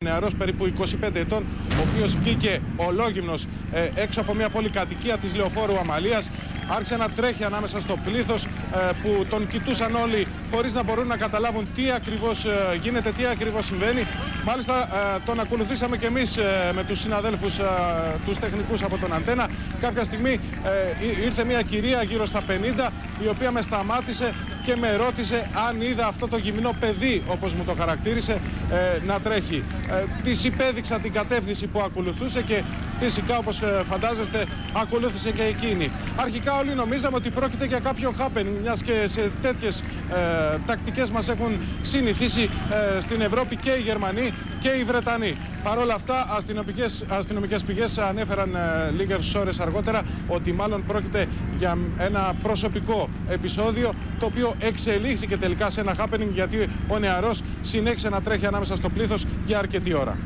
Νεαρός περίπου 25 ετών, ο οποίος βγήκε ολόγυμνος έξω από μια πολυκατοικία της Λεωφόρου Αμαλίας. Άρχισε να τρέχει ανάμεσα στο πλήθος που τον κοιτούσαν όλοι χωρίς να μπορούν να καταλάβουν τι ακριβώς γίνεται, τι ακριβώς συμβαίνει. Μάλιστα τον ακολουθήσαμε και εμείς με τους συναδέλφους, τους τεχνικούς από τον Αντένα. Κάποια στιγμή ήρθε μια κυρία γύρω στα 50, η οποία με σταμάτησε και με ρώτησε αν είδα αυτό το γυμνό παιδί, όπως μου το χαρακτήρισε, να τρέχει. Της υπέδειξα την κατεύθυνση που ακολουθούσε και φυσικά, όπως φαντάζεστε, ακολούθησε και εκείνη. Αρχικά όλοι νομίζαμε ότι πρόκειται για κάποιο happening, μιας και σε τέτοιες τακτικές μας έχουν συνηθίσει στην Ευρώπη και οι Γερμανοί και οι Βρετανοί. Παρ' όλα αυτά, αστυνομικές πηγές ανέφεραν λίγες ώρες αργότερα ότι μάλλον πρόκειται για ένα προσωπικό επεισόδιο, το οποίο εξελίχθηκε τελικά σε ένα happening, γιατί ο νεαρός συνέχισε να τρέχει ανάμεσα στο πλήθος για αρκετή ώρα.